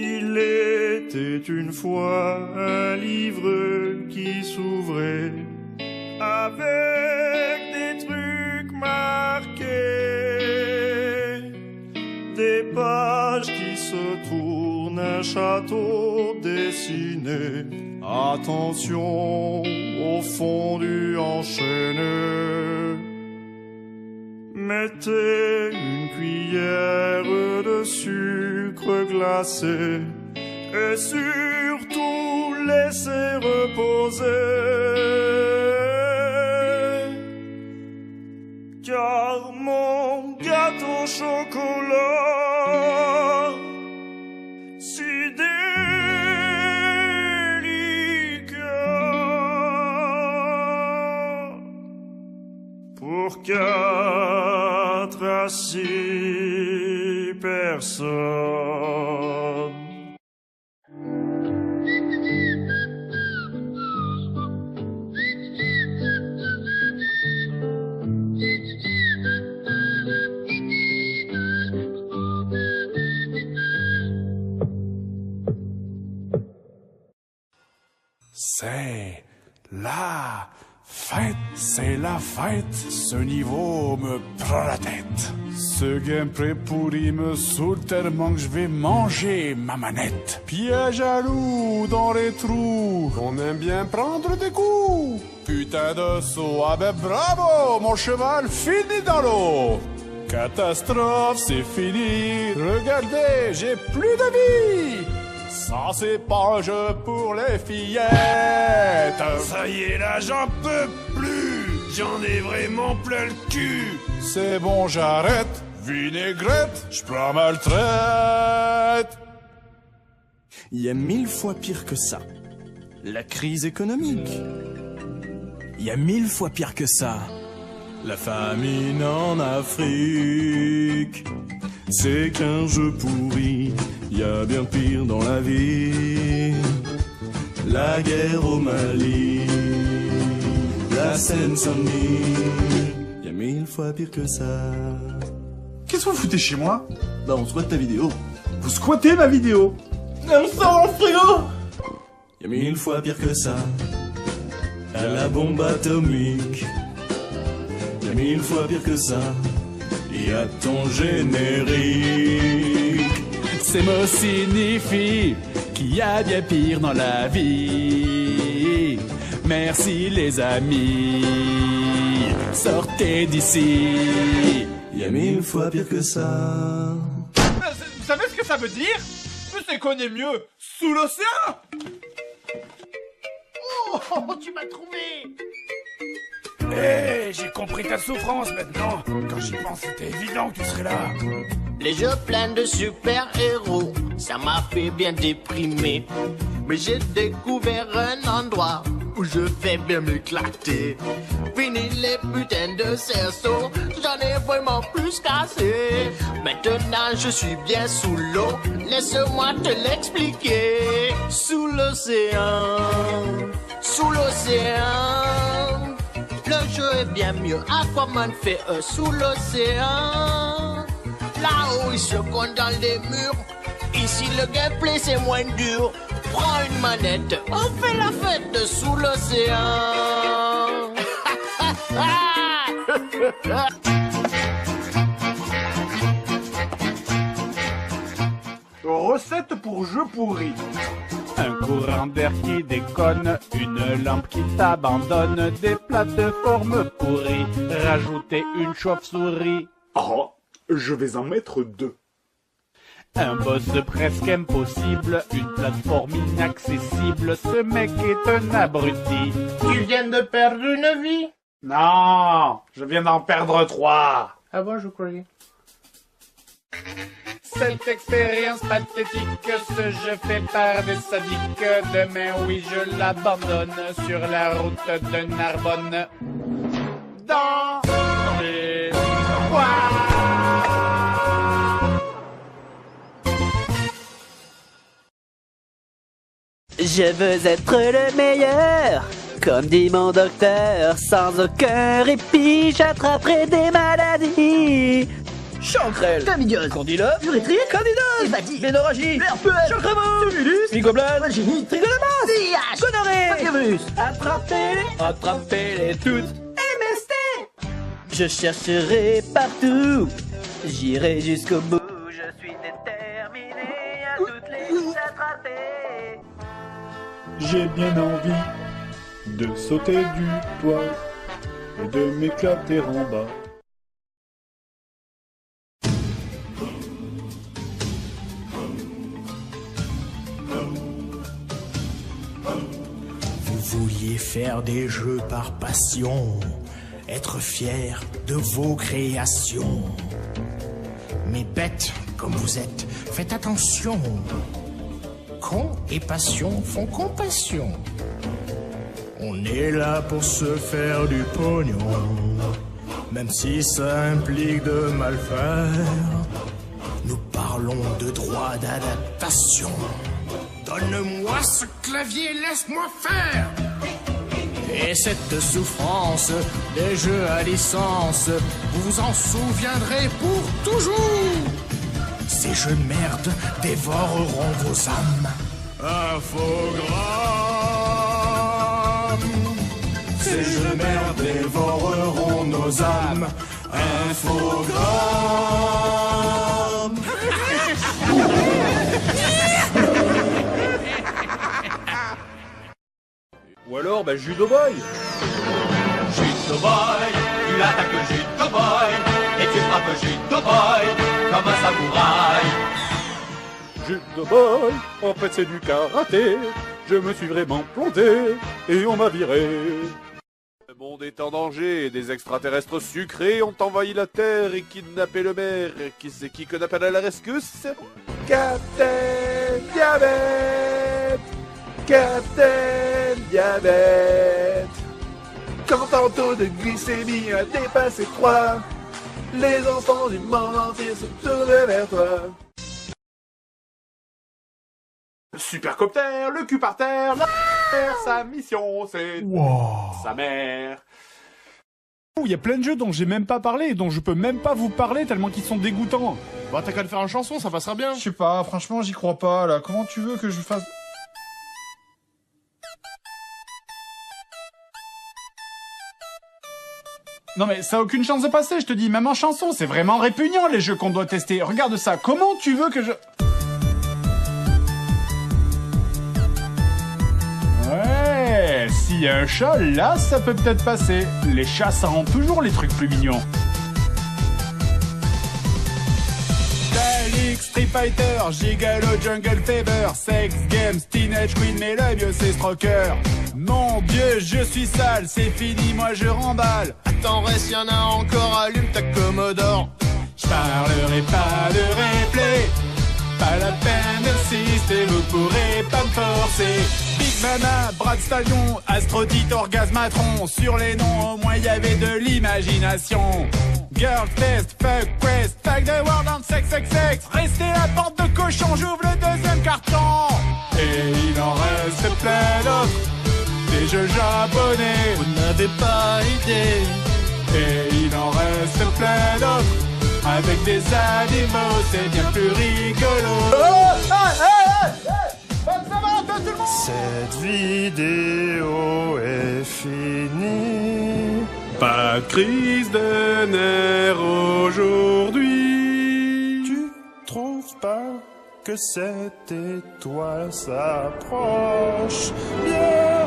Il était une fois un livre qui s'ouvrait avec des trucs marqués, des pages qui se tournent, un château dessiné. Attention au fondu enchaîné. Mettez une cuillère de sucre glacé et surtout laissez reposer, car mon gâteau au chocolat si délicat pour 4 à 6 personnes. C'est la fête, c'est la fête, ce niveau me prend la tête. Ce gameplay pourri me saoule tellement que je vais manger ma manette. Piège à loup dans les trous, on aime bien prendre des coups. Putain de saut, ah ben bravo, mon cheval finit dans l'eau. Catastrophe, c'est fini, regardez, j'ai plus de vie. Sans éponge pour les fillettes. Ça y est là, j'en peux plus, j'en ai vraiment plein le cul. C'est bon, j'arrête, vinaigrette, je prends ma retraite. Il y a 1000 fois pire que ça. La crise économique. Il y a 1000 fois pire que ça. La famine en Afrique. C'est qu'un jeu pourri, y a bien pire dans la vie. La guerre au Mali, la Seine-Saint-Denis. Y a 1000 fois pire que ça. Qu'est-ce que vous foutez chez moi? Bah on squatte ta vidéo. Vous squattez ma vidéo? On sort en frigo. Y a 1000 fois pire que ça. À la bombe atomique. Y a 1000 fois pire que ça. Y a ton générique. Ces mots signifient qu'il y a bien pire dans la vie. Merci les amis. Sortez d'ici. Y a 1000 fois pire que ça. Vous savez ce que ça veut dire? C'est qu'on est mieux sous l'océan. Oh, tu m'as trouvé. Hé, j'ai compris ta souffrance maintenant. Quand j'y pense, c'était évident que tu serais là. Les jeux pleins de super-héros, ça m'a fait bien déprimer. Mais j'ai découvert un endroit où je vais bien m'éclater. Fini les putains de cerceaux, j'en ai vraiment plus qu'assez. Maintenant je suis bien sous l'eau, laisse-moi te l'expliquer. Sous l'océan, le jeu est bien mieux. Aquaman fait sous l'océan. Là-haut il se compte dans les murs. Ici le gameplay c'est moins dur. Prends une manette, on fait la fête sous l'océan. Recette pour jeu pourri. Un courant d'air qui déconne, une lampe qui t'abandonne, des plateformes pourries, rajouter une chauve-souris. Oh, je vais en mettre 2. Un boss presque impossible, une plateforme inaccessible, ce mec est un abruti. Tu viens de perdre une vie? Non, je viens d'en perdre 3. Ah bon, je croyais. Cette expérience pathétique, ce jeu fait par des sadiques. Demain, oui, je l'abandonne sur la route de Narbonne. Dans les Je veux être le meilleur, comme dit mon docteur. Sans aucun répit, j'attraperai des maladies. Chancrel, Chlamydiose, Candida, urétrite, Candidose, hépatite, Ménorragie, herpès, Chancremous, Syphilis, Mycoblasme, vagine, Trichomonas, VIH, Gonorrhée, papillomyrus, attrapez-les toutes. MST. Je chercherai partout, j'irai jusqu'au bout. Je suis déterminé à toutes les attraper. J'ai bien envie de sauter du toit et de m'éclater en bas. Vous vouliez faire des jeux par passion, être fier de vos créations. Mais bêtes comme vous êtes, faites attention. Con et passion font compassion. On est là pour se faire du pognon, même si ça implique de mal faire. Nous parlons de droit d'adaptation. Donne-moi ce clavier, laisse-moi faire. Et cette souffrance des jeux à licence, vous vous en souviendrez pour toujours. Ces jeux de merde dévoreront vos âmes. Infogramme. Ces jeux de merde dévoreront nos âmes. Infogramme. Ou alors, Judo Boy. Judo Boy, tu attaques Judo Boy, et tu frappes Judo Boy comme un samouraï. Judo boy, en fait c'est du karaté. Je me suis vraiment planté et on m'a viré. Le monde est en danger et des extraterrestres sucrés ont envahi la Terre et kidnappé le maire. Qui c'est qui qu'on appelle à la rescousse? Captain Diabète! Captain Diabète! Quand ton taux de glycémie a dépassé 3, les enfants du monde entier se tournent vers toi. Supercopter, le cul par terre, la mère, sa mission c'est sa mère. Il y a plein de jeux dont j'ai même pas parlé, dont je peux même pas vous parler tellement qu'ils sont dégoûtants. Bah t'as qu'à le faire en chanson, ça passera bien. Je sais pas, franchement j'y crois pas là. Comment tu veux que je fasse... Non mais ça a aucune chance de passer, je te dis, même en chanson, c'est vraiment répugnant les jeux qu'on doit tester. Regarde ça, comment tu veux que je... Ouais, s'il y a un chat, là, ça peut peut-être passer. Les chats, ça rend toujours les trucs plus mignons. Dalix, Street Fighter, Gigalo, Jungle Fever, Sex Games, Teenage Queen, mais le mieux c'est Stroker. Mon Dieu, je suis sale, c'est fini, moi je remballe. Attends, reste, y'en a encore, allume ta Commodore. Je parlerai pas de replay, pas la peine d'insister, vous pourrez pas me forcer. Big Mama, Brad Stallion, Aphrodite, Orgasmatron, sur les noms au moins y avait de l'imagination. Girl test, fuck quest, fuck the world and sex, sex, sex. Restez la porte de cochon, j'ouvre le deuxième carton. Et il en reste plein d'autres, des jeux japonais, Vous n'avez pas idée. et il en reste plein d'autres, avec des animaux, c'est bien plus rigolo. Cette vidéo est finie. Pas de crise de nerfs aujourd'hui. Tu trouves pas que cette étoile s'approche bien?